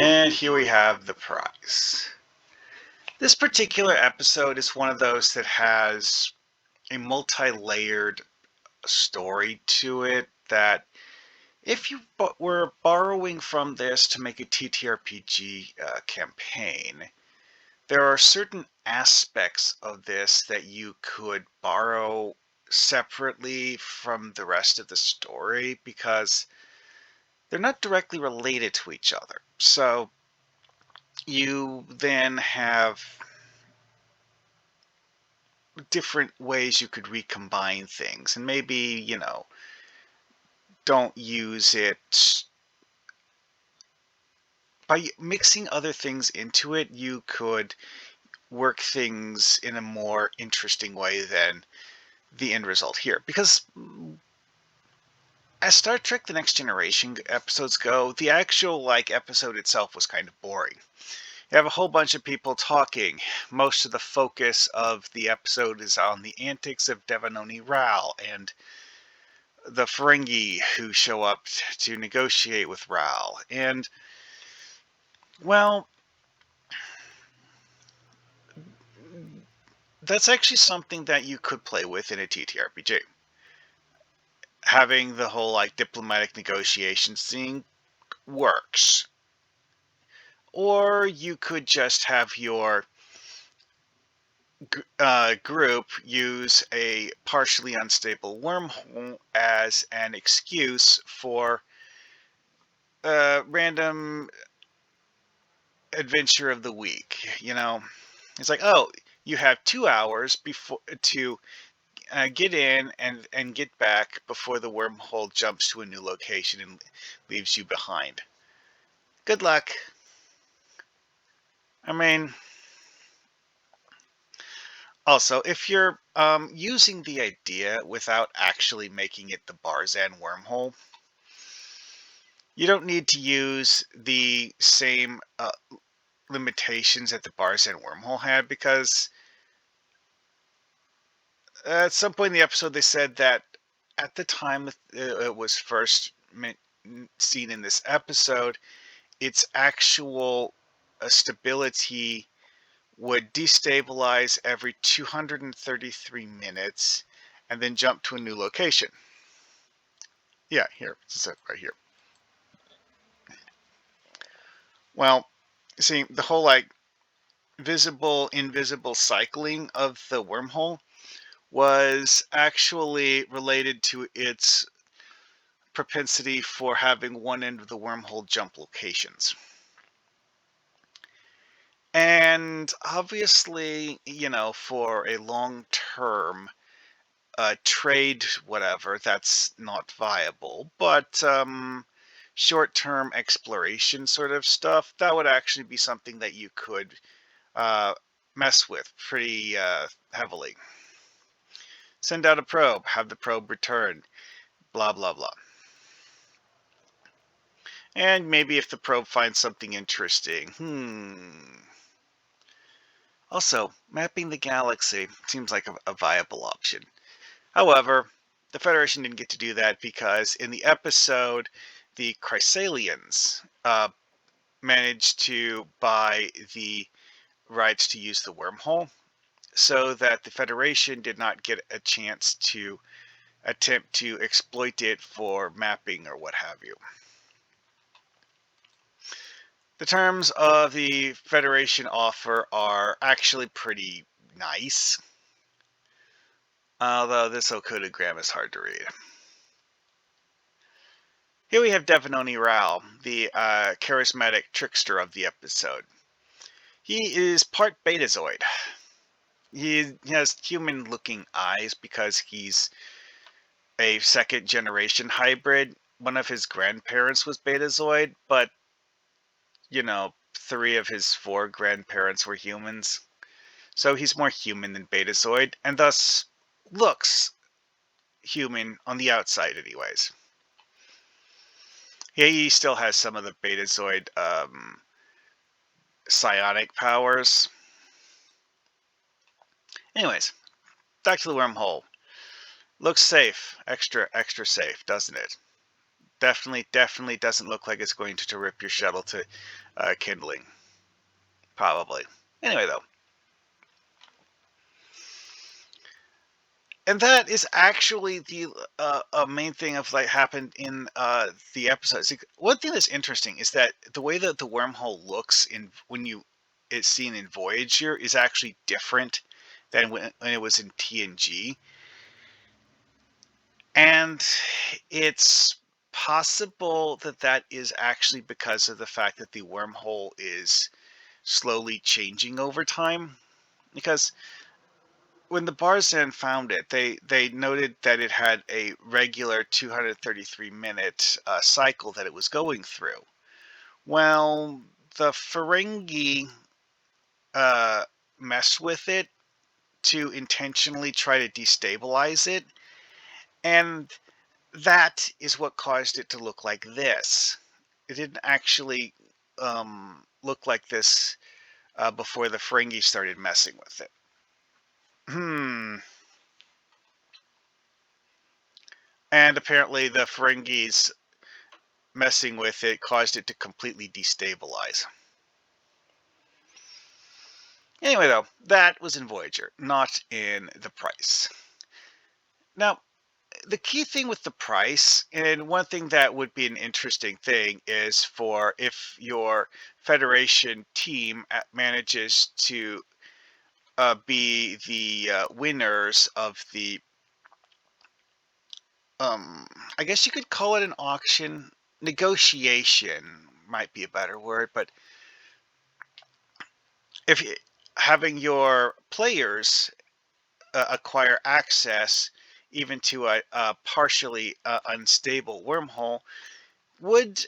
And here we have the prize. This particular episode is one of those that has a multi-layered story to it that if you were borrowing from this to make a TTRPG campaign, there are certain aspects of this that you could borrow separately from the rest of the story because they're not directly related to each other. So you then have different ways you could recombine things, and maybe, don't use it by mixing other things into it. You could work things in a more interesting way than the end result here, because as Star Trek The Next Generation episodes go, the actual episode itself was kind of boring. You have a whole bunch of people talking. Most of the focus of the episode is on the antics of Devanoni Ral and the Ferengi who show up to negotiate with Ral. And, well, that's actually something that you could play with in a TTRPG. Having the whole diplomatic negotiation scene works. Or you could just have your group use a partially unstable wormhole as an excuse for a random adventure of the week. It's like, oh, you have 2 hours before to get in and get back before the wormhole jumps to a new location and leaves you behind. Good luck. I mean, also, if you're using the idea without actually making it the Barzan wormhole, you don't need to use the same limitations that the Barzan wormhole had, because at some point in the episode they said that at the time it was first seen in this episode, its actual stability would destabilize every 233 minutes and then jump to a new location. Yeah, here, it's right here. Well, see, the whole visible, invisible cycling of the wormhole was actually related to its propensity for having one end of the wormhole jump locations. And obviously, for a long-term trade, whatever, that's not viable. But short-term exploration sort of stuff, that would actually be something that you could mess with pretty heavily. Send out a probe, have the probe return, blah, blah, blah. And maybe if the probe finds something interesting, Also, mapping the galaxy seems like a viable option. However, the Federation didn't get to do that because in the episode, the Crysalians managed to buy the rights to use the wormhole, so that the Federation did not get a chance to attempt to exploit it for mapping or what have you. The terms of the Federation offer are actually pretty nice, although this ocodogram is hard to read. Here we have Devanoni Ral, the charismatic trickster of the episode. He is part Betazoid. He has human-looking eyes because he's a second-generation hybrid. One of his grandparents was Betazoid, but 3 of his 4 grandparents were humans. So he's more human than Betazoid, and thus looks human on the outside anyways. He still has some of the Betazoid psionic powers. Anyways, back to the wormhole. Looks safe. Extra safe, doesn't it? definitely doesn't look like it's going to rip your shuttle to kindling. Probably. Anyway, though. And that is actually the main thing of like happened in the episodes. One thing that's interesting is that the way that the wormhole looks in when it's seen in Voyager is actually different than when it was in TNG, and it's possible that that is actually because of the fact that the wormhole is slowly changing over time. Because when the Barzan found it, they noted that it had a regular 233-minute cycle that it was going through. Well, the Ferengi uh, messed with it to intentionally try to destabilize it, and that is what caused it to look like this. It didn't actually look like this before the Ferengi started messing with it. And apparently the Ferengis messing with it caused it to completely destabilize. Anyway, though, that was in Voyager, not in the Price. Now, the key thing with the Price, and one thing that would be an interesting thing, is for if your Federation team manages to be the winners of the, I guess you could call it an auction, negotiation might be a better word, but if having your players acquire access even to a partially unstable wormhole would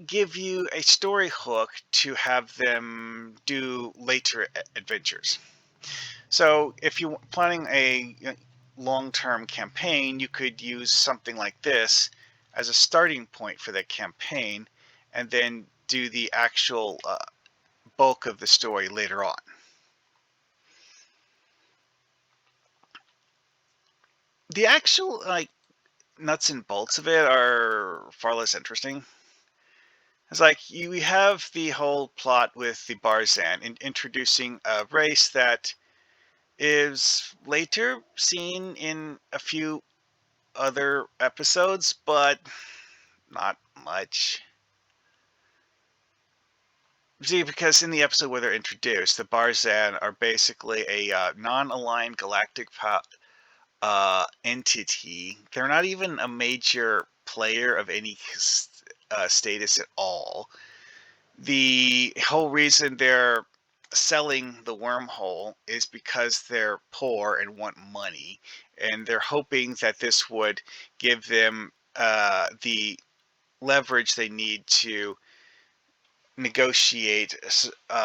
give you a story hook to have them do later adventures. So if you're planning a long-term campaign, you could use something like this as a starting point for that campaign and then do the actual bulk of the story later on. The actual like nuts and bolts of it are far less interesting. It's like you have the whole plot with the Barzan introducing a race that is later seen in a few other episodes, but not much. See, because in the episode where they're introduced, the Barzan are basically a non-aligned galactic entity. They're not even a major player of any status at all. The whole reason they're selling the wormhole is because they're poor and want money, and they're hoping that this would give them the leverage they need to negotiate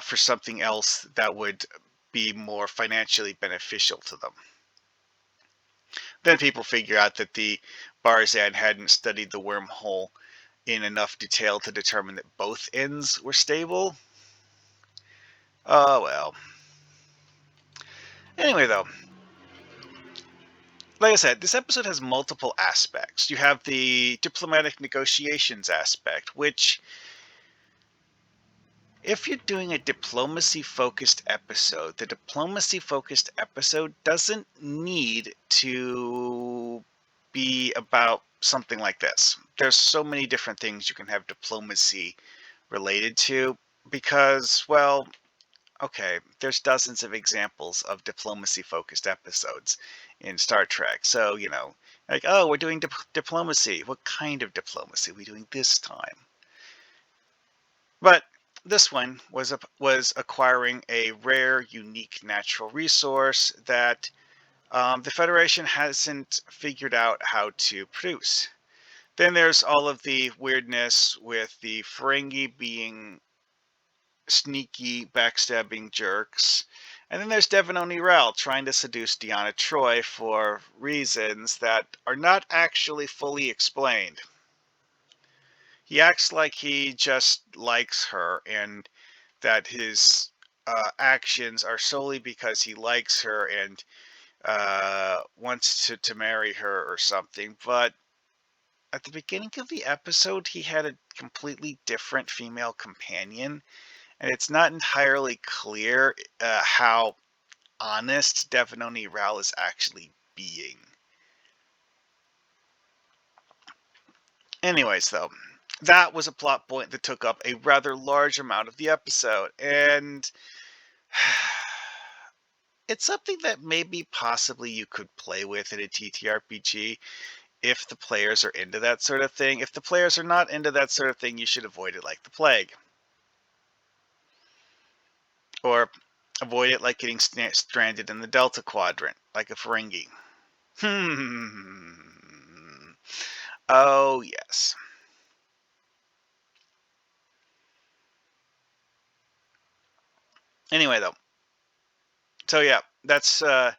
for something else that would be more financially beneficial to them. Then people figure out that the Barzan hadn't studied the wormhole in enough detail to determine that both ends were stable. Oh well. Anyway, though, like I said, this episode has multiple aspects. You have the diplomatic negotiations aspect, which, if you're doing a diplomacy-focused episode, the diplomacy-focused episode doesn't need to be about something like this. There's so many different things you can have diplomacy related to because, well, okay, there's dozens of examples of diplomacy-focused episodes in Star Trek. So, like, oh, we're doing diplomacy. What kind of diplomacy are we doing this time? But this one was acquiring a rare, unique natural resource that the Federation hasn't figured out how to produce. Then there's all of the weirdness with the Ferengi being sneaky, backstabbing jerks. And then there's Devon O'Neill trying to seduce Deanna Troi for reasons that are not actually fully explained. He acts like he just likes her and that his actions are solely because he likes her and wants to marry her or something. But at the beginning of the episode, he had a completely different female companion, and it's not entirely clear how honest Devanoni Ral is actually being. Anyways, though, that was a plot point that took up a rather large amount of the episode, and it's something that maybe possibly you could play with in a TTRPG if the players are into that sort of thing. If the players are not into that sort of thing, you should avoid it like the plague. Or avoid it like getting stranded in the Delta Quadrant, like a Ferengi. Oh, yes. Anyway, though. So, yeah, that's the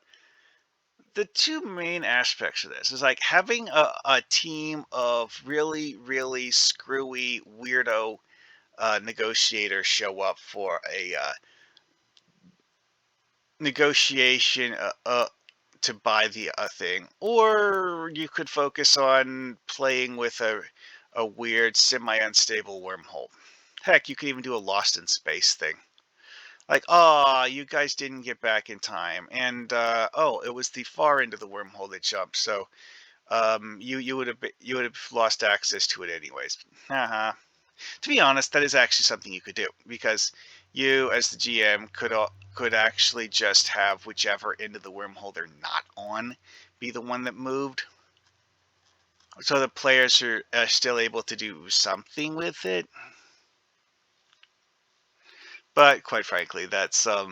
two main aspects of this. Is like having a team of really, really screwy, weirdo negotiators show up for a negotiation to buy the thing, or you could focus on playing with a weird semi-unstable wormhole. Heck, you could even do a Lost in Space thing. Like, oh, you guys didn't get back in time, and oh, it was the far end of the wormhole that jumped, so you would have lost access to it anyways. Haha. To be honest, that is actually something you could do, because you, as the GM, could actually just have whichever end of the wormhole they're not on be the one that moved, so the players are still able to do something with it. But quite frankly, that's up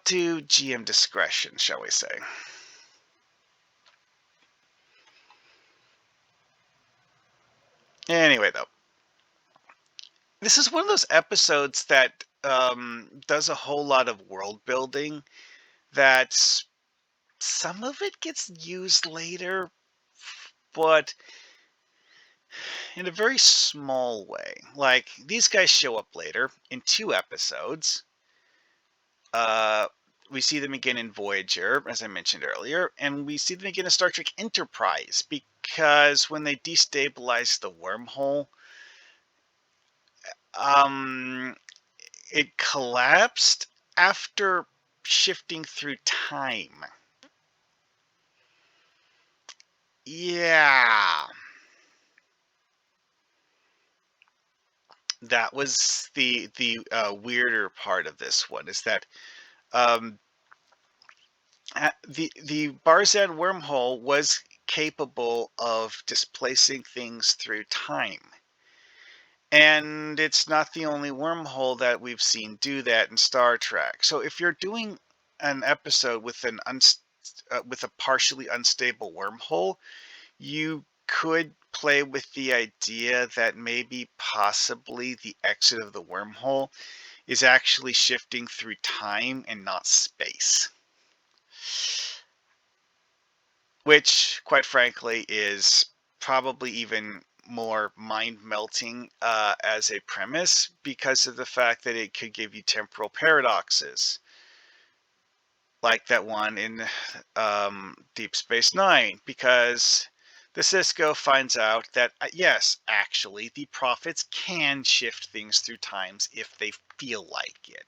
to GM discretion, shall we say. Anyway, though, this is one of those episodes that does a whole lot of world building that some of it gets used later, but in a very small way. Like, these guys show up later in 2 episodes. We see them again in Voyager, as I mentioned earlier, and we see them again in Star Trek Enterprise, because when they destabilize the wormhole, it collapsed after shifting through time. Yeah. That was the weirder part of this one, is that um, the Barzan wormhole was capable of displacing things through time. And it's not the only wormhole that we've seen do that in Star Trek. So if you're doing an episode with with a partially unstable wormhole, you could play with the idea that maybe possibly the exit of the wormhole is actually shifting through time and not space. Which, quite frankly, is probably even more mind-melting as a premise, because of the fact that it could give you temporal paradoxes. Like that one in Deep Space Nine, because the Cisco finds out that, yes, actually, the prophets can shift things through times if they feel like it.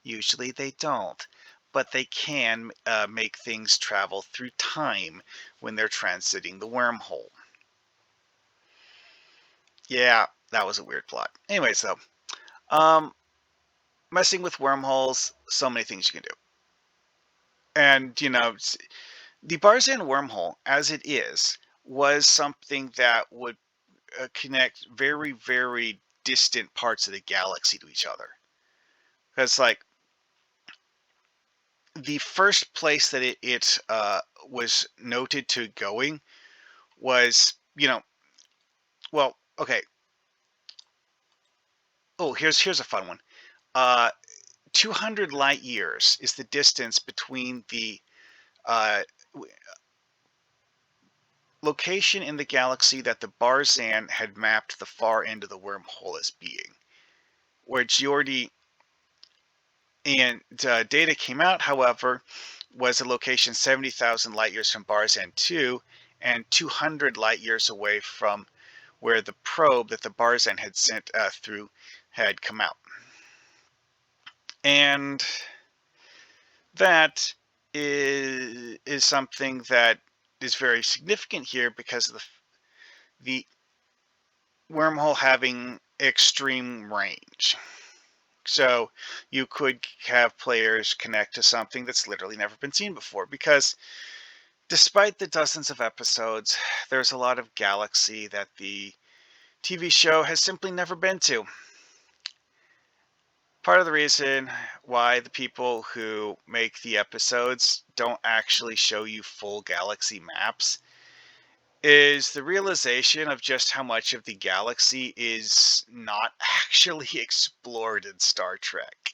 Usually they don't, but they can make things travel through time when they're transiting the wormhole. Yeah, that was a weird plot. Anyways, though, messing with wormholes, so many things you can do. And, you know, the Barzan wormhole, as it is, was something that would connect very, very distant parts of the galaxy to each other. Because, like, the first place that it was noted to going was, well, okay. Oh, here's a fun one. 200 light years is the distance between the uh, location in the galaxy that the Barzan had mapped the far end of the wormhole as being. Where Geordi and Data came out, however, was a location 70,000 light years from Barzan 2 and 200 light years away from where the probe that the Barzan had sent through had come out. And that is something that is very significant here because of the wormhole having extreme range. So you could have players connect to something that's literally never been seen before, because despite the dozens of episodes, there's a lot of galaxy that the TV show has simply never been to. Part of the reason why the people who make the episodes don't actually show you full galaxy maps is the realization of just how much of the galaxy is not actually explored in Star Trek.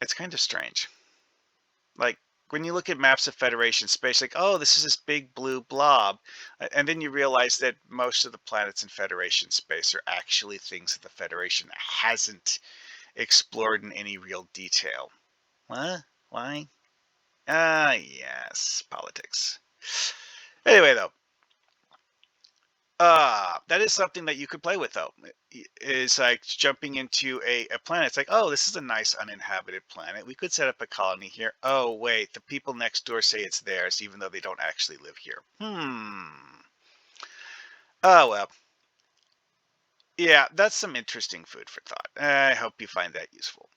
It's kind of strange. Like, when you look at maps of Federation space, like, oh, this is this big blue blob. And then you realize that most of the planets in Federation space are actually things that the Federation hasn't explored in any real detail. What? Why? Yes, politics. Anyway, though, that is something that you could play with, though. Is like jumping into a planet. It's like, oh, this is a nice uninhabited planet. We could set up a colony here. Oh, wait, the people next door say it's theirs, even though they don't actually live here. Oh, well. Yeah, that's some interesting food for thought. I hope you find that useful.